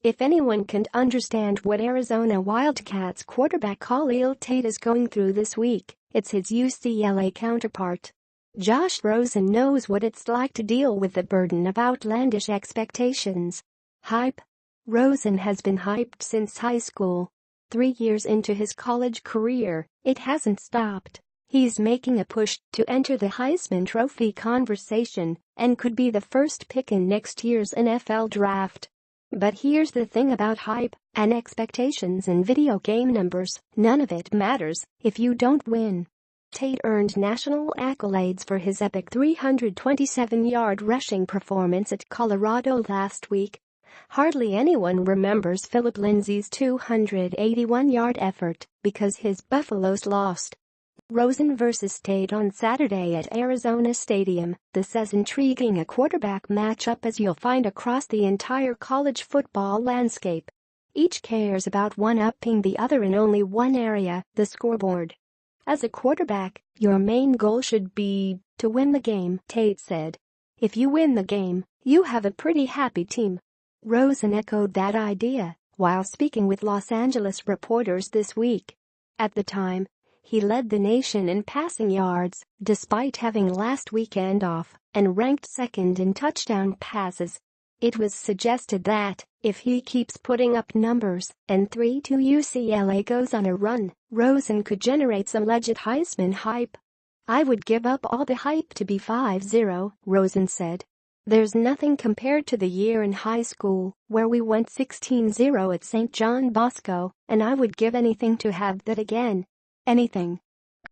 If anyone can understand what Arizona Wildcats quarterback Khalil Tate is going through this week, it's his UCLA counterpart. Josh Rosen knows what it's like to deal with the burden of outlandish expectations. Hype. Rosen has been hyped since high school. 3 years into his college career, it hasn't stopped. He's making a push to enter the Heisman Trophy conversation and could be the first pick in next year's NFL draft. But here's the thing about hype and expectations in video game numbers: none of it matters if you don't win. Tate earned national accolades for his epic 327-yard rushing performance at Colorado last week. Hardly anyone remembers Phillip Lindsay's 281-yard effort because his Buffaloes lost. Rosen vs. Tate on Saturday at Arizona Stadium. This as intriguing a quarterback matchup as you'll find across the entire college football landscape. Each cares about one-upping the other in only one area, the scoreboard. As a quarterback, your main goal should be to win the game, Tate said. If you win the game, you have a pretty happy team. Rosen echoed that idea while speaking with Los Angeles reporters this week. At the time, he led the nation in passing yards, despite having last weekend off, and ranked second in touchdown passes. It was suggested that, if he keeps putting up numbers and 3-2 UCLA goes on a run, Rosen could generate some legit Heisman hype. "I would give up all the hype to be 5-0, Rosen said. "There's nothing compared to the year in high school, where we went 16-0 at St. John Bosco, and I would give anything to have that again. Anything."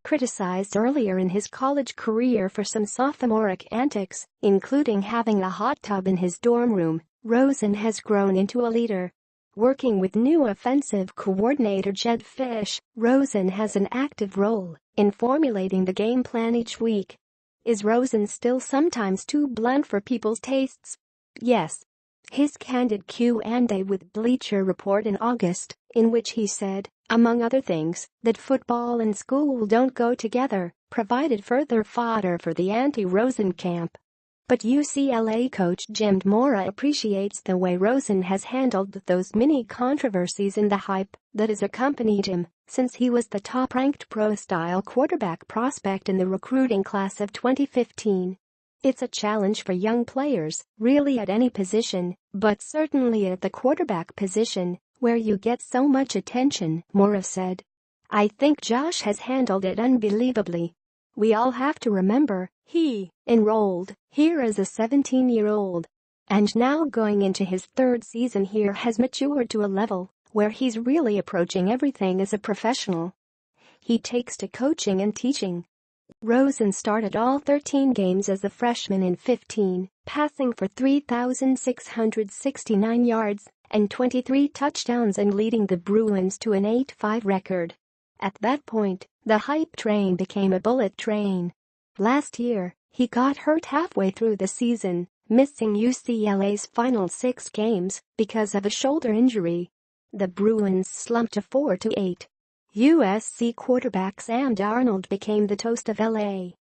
Criticized earlier in his college career for some sophomoric antics, including having a hot tub in his dorm room, Rosen has grown into a leader. Working with new offensive coordinator Jed Fish, Rosen has an active role in formulating the game plan each week. Is Rosen still sometimes too blunt for people's tastes? Yes. His candid Q&A with Bleacher Report in August, in which he said, among other things, that football and school don't go together, provided further fodder for the anti-Rosen camp. But UCLA coach Jim Mora appreciates the way Rosen has handled those mini controversies and the hype that has accompanied him since he was the top-ranked pro-style quarterback prospect in the recruiting class of 2015. "It's a challenge for young players, really at any position, but certainly at the quarterback position, where you get so much attention," Mora said. "I think Josh has handled it unbelievably. We all have to remember, he enrolled here as a 17-year-old. And now going into his third season here has matured to a level where he's really approaching everything as a professional. He takes to coaching and teaching." Rosen started all 13 games as a freshman in 15, passing for 3,669 yards and 23 touchdowns and leading the Bruins to an 8-5 record. At that point, the hype train became a bullet train. Last year, he got hurt halfway through the season, missing UCLA's final 6 games because of a shoulder injury. The Bruins slumped to 4-8. USC quarterback Sam Darnold became the toast of LA.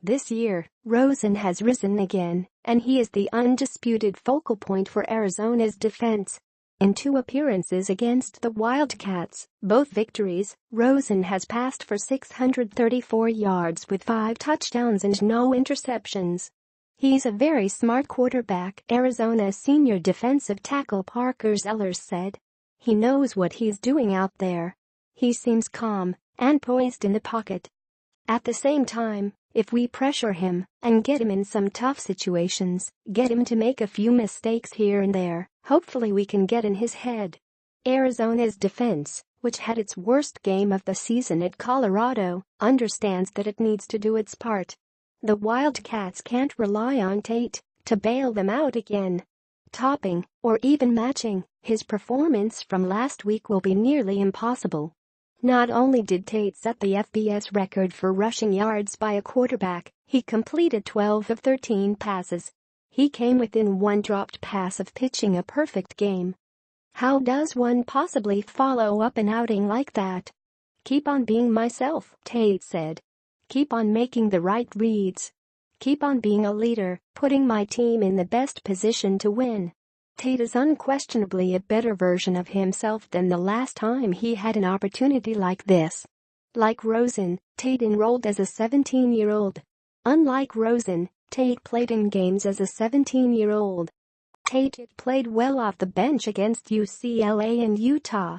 This year, Rosen has risen again, and he is the undisputed focal point for Arizona's defense. In 2 appearances against the Wildcats, both victories, Rosen has passed for 634 yards with 5 touchdowns and no interceptions. "He's a very smart quarterback," Arizona senior defensive tackle Parker Zellers said. "He knows what he's doing out there. He seems calm and poised in the pocket. At the same time, if we pressure him and get him in some tough situations, get him to make a few mistakes here and there, hopefully we can get in his head." Arizona's defense, which had its worst game of the season at Colorado, understands that it needs to do its part. The Wildcats can't rely on Tate to bail them out again. Topping, or even matching, his performance from last week will be nearly impossible. Not only did Tate set the FBS record for rushing yards by a quarterback, he completed 12 of 13 passes. He came within 1 dropped pass of pitching a perfect game. How does one possibly follow up an outing like that? "Keep on being myself," Tate said. "Keep on making the right reads. Keep on being a leader, putting my team in the best position to win." Tate is unquestionably a better version of himself than the last time he had an opportunity like this. Like Rosen, Tate enrolled as a 17-year-old. Unlike Rosen, Tate played in games as a 17-year-old. Tate played well off the bench against UCLA and Utah.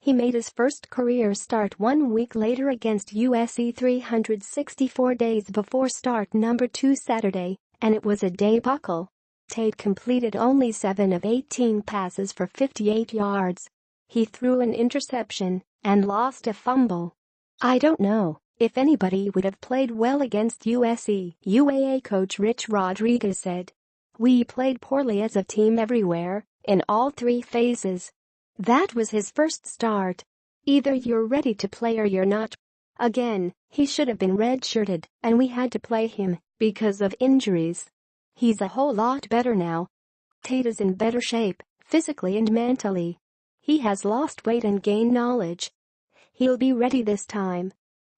He made his first career start 1 week later against USC 364 days before start number 2 Saturday, and it was a debacle. Tate completed only 7 of 18 passes for 58 yards. He threw an interception and lost a fumble. "I don't know if anybody would have played well against USC," UAA coach Rich Rodriguez said. "We played poorly as a team everywhere, in all 3 phases." That was his first start. Either you're ready to play or you're not. Again, he should have been redshirted, and we had to play him because of injuries. He's a whole lot better now. Tate is in better shape, physically and mentally. He has lost weight and gained knowledge. He'll be ready this time.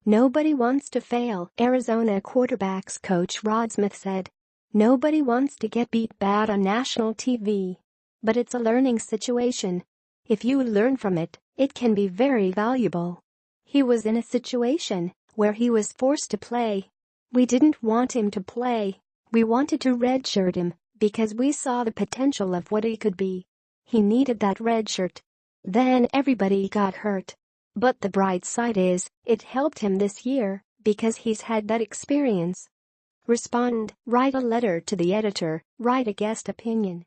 Nobody wants to fail, Arizona quarterbacks coach Rod Smith said. Nobody wants to get beat bad on national TV. But it's a learning situation. If you learn from it, it can be very valuable. He was in a situation where he was forced to play. We didn't want him to play. We wanted to redshirt him because we saw the potential of what he could be. He needed that redshirt. Then everybody got hurt. But the bright side is, it helped him this year because he's had that experience. Respond, write a letter to the editor, write a guest opinion.